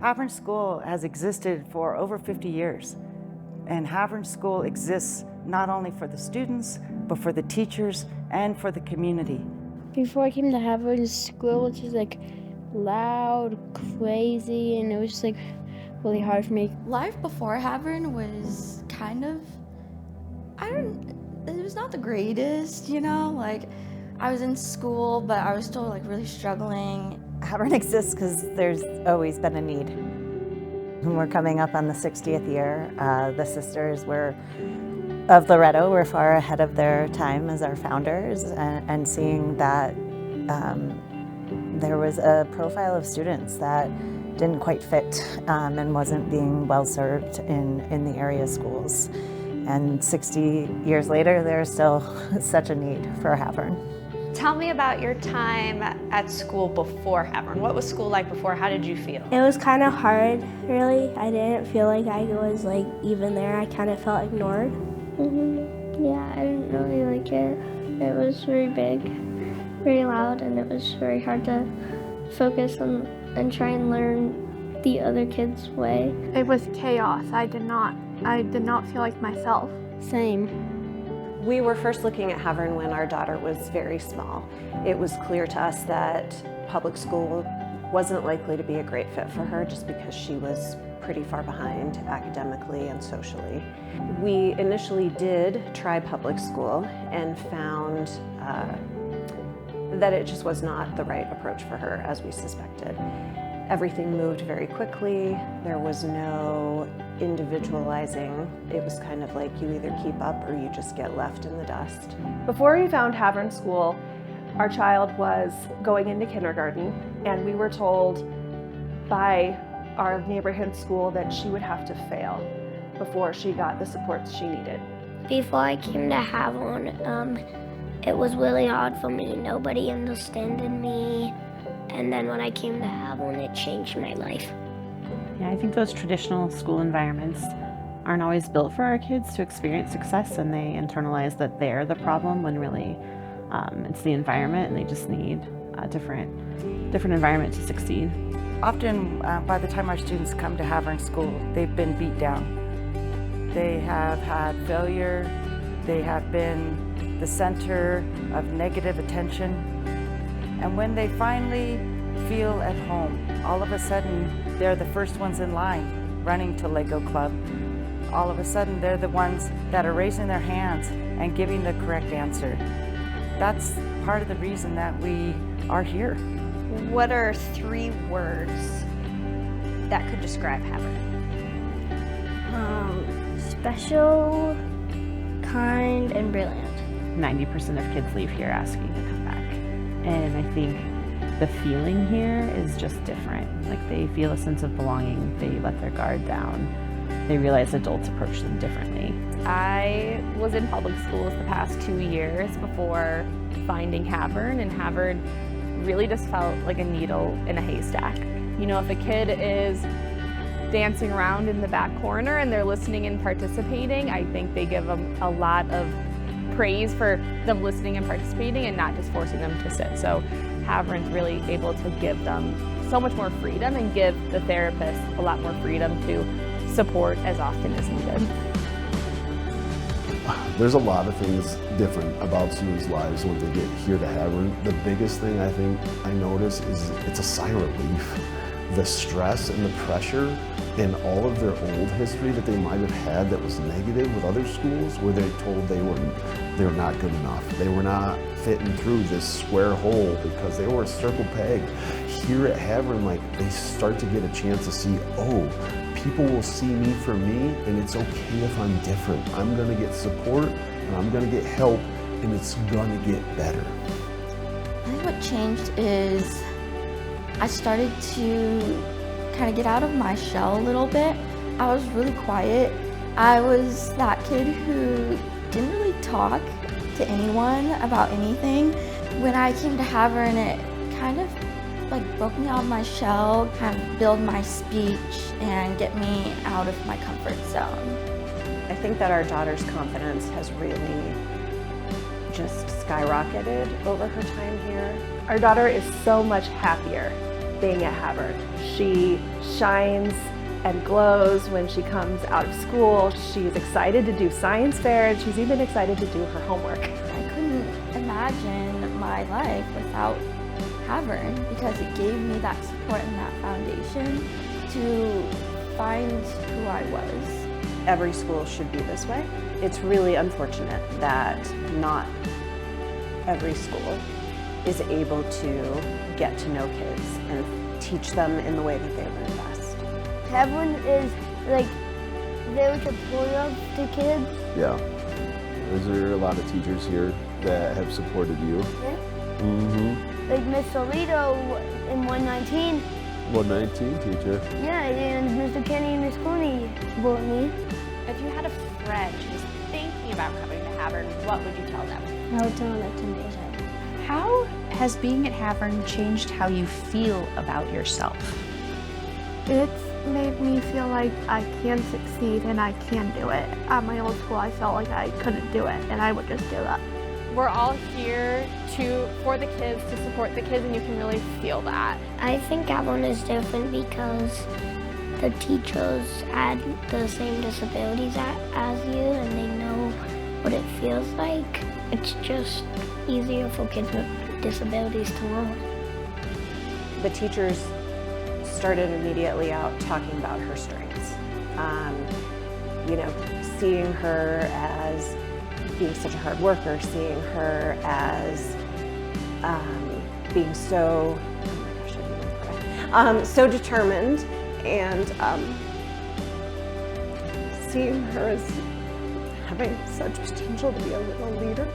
Havern School has existed for over 50 years, and Havern School exists not only for the students, but for the teachers and for the community. Before I came to Havern, school was just like loud, crazy, and it was just like really hard for me. Life before Havern was kind of, it was not the greatest, you know? Like, I was in school, but I was still like really struggling. Havern exists because there's always been a need. When we're coming up on the 60th year, the sisters of Loretto were far ahead of their time as our founders, and seeing that there was a profile of students that didn't quite fit and wasn't being well served in the area schools. And 60 years later, there's still such a need for Havern. Tell me about your time at school before Havern. What was school like before? How did you feel? It was kind of hard, really. I didn't feel like I was like even there. I kind of felt ignored. Yeah, I didn't really like it. It was very big, very loud, and it was very hard to focus on and try and learn the other kids' way. It was chaos. I did not feel like myself. Same. We were first looking at Havern when our daughter was very small. It was clear to us that public school wasn't likely to be a great fit for her just because she was pretty far behind academically and socially. We initially did try public school and found that it just was not the right approach for her, as we suspected. Everything moved very quickly. There was no individualizing. It was kind of like you either keep up or you just get left in the dust. Before we found Havern School, our child was going into kindergarten, and we were told by our neighborhood school that she would have to fail before she got the supports she needed. Before I came to Havern, it was really hard for me. Nobody understood me. And then when I came to Havern, it changed my life. Yeah, I think those traditional school environments aren't always built for our kids to experience success, and they internalize that they're the problem when really it's the environment, and they just need a different environment to succeed. Often, by the time our students come to Havern School, they've been beat down. They have had failure. They have been the center of negative attention. And when they finally feel at home, all of a sudden, they're the first ones in line running to Lego Club. All of a sudden, they're the ones that are raising their hands and giving the correct answer. That's part of the reason that we are here. What are 3 words that could describe Havern? Special, kind, and brilliant. 90% of kids leave here asking to come back. And I think the feeling here is just different. Like, they feel a sense of belonging. They let their guard down. They realize adults approach them differently. I was in public schools the past 2 years before finding Havern, and Havern really just felt like a needle in a haystack. You know, if a kid is dancing around in the back corner and they're listening and participating, I think they give them a lot of praise for them listening and participating and not just forcing them to sit. So Havern's really able to give them so much more freedom and give the therapist a lot more freedom to support as often as needed. There's a lot of things different about students' lives when they get here to Havern. The biggest thing I think I notice is it's a sign of relief. The stress and the pressure and all of their old history that they might have had that was negative with other schools, where they're told they were not good enough. They were not fitting through this square hole because they were a circle peg. Here at Havern, like, they start to get a chance to see, oh, people will see me for me, and it's okay if I'm different. I'm gonna get support, and I'm gonna get help, and it's gonna get better. I think what changed is I started to kind of get out of my shell a little bit. I was really quiet. I was that kid who didn't really talk to anyone about anything. When I came to Havern, it kind of like broke me out of my shell, kind of build my speech and get me out of my comfort zone. I think that our daughter's confidence has really just skyrocketed over her time here. Our daughter is so much happier being at Havern. She shines and glows when she comes out of school. She's excited to do science fair, and she's even excited to do her homework. I couldn't imagine my life without Havern because it gave me that support and that foundation to find who I was. Every school should be this way. It's really unfortunate that not every school is able to get to know kids and teach them in the way that they learn best. Havern is like very supportive to kids. Yeah. Is there a lot of teachers here that have supported you? Yeah. Mm-hmm. Like Miss Solito in 119. 119 teacher. Yeah, and Mr. Kenny and Miss Clooney brought me. If you had a friend who's thinking about coming to Havern, what would you tell them? I would tell them it's amazing. How has being at Havern changed how you feel about yourself? It's made me feel like I can succeed and I can do it. At my old school, I felt like I couldn't do it and I would just give up. We're all here for the kids, to support the kids, and you can really feel that. I think Havern is different because the teachers had the same disabilities as you and they know what it feels like. It's just easier for kids with disabilities to learn. The teachers started immediately out talking about her strengths. You know, seeing her as being such a hard worker, seeing her as being so, oh my gosh, I didn't even cry, so determined, and seeing her as having such potential to be a little leader.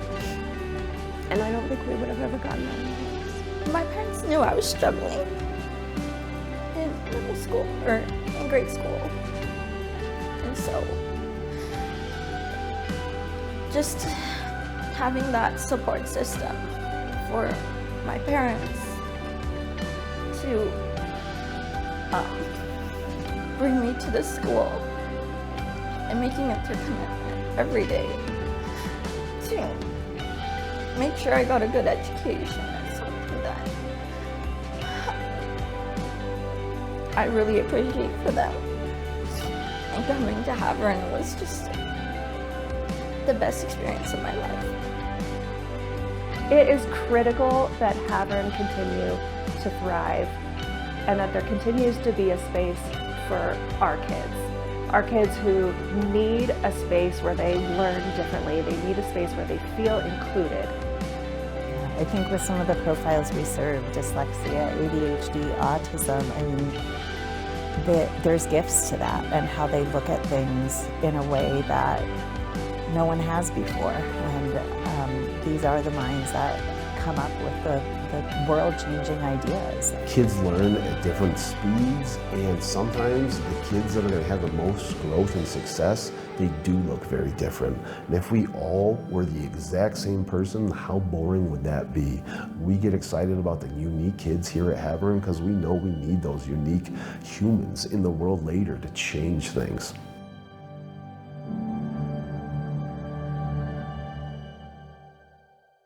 And I don't think we would have ever gotten that in the My parents knew I was struggling in middle school or in grade school. And so just having that support system for my parents to bring me to this school and making it their commitment every day to make sure I got a good education is something that I really appreciate for them. And coming to Havern was just the best experience of my life. It is critical that Havern continue to thrive and that there continues to be a space for our kids who need a space where they learn differently. They need a space where they feel included. I think with some of the profiles we serve, dyslexia, ADHD, autism, I mean, there's gifts to that and how they look at things in a way that no one has before. And these are the minds that come up with the world-changing ideas. Kids learn at different speeds, and sometimes the kids that are going to have the most growth and success, they do look very different. And if we all were the exact same person, how boring would that be? We get excited about the unique kids here at Havern because we know we need those unique humans in the world later to change things.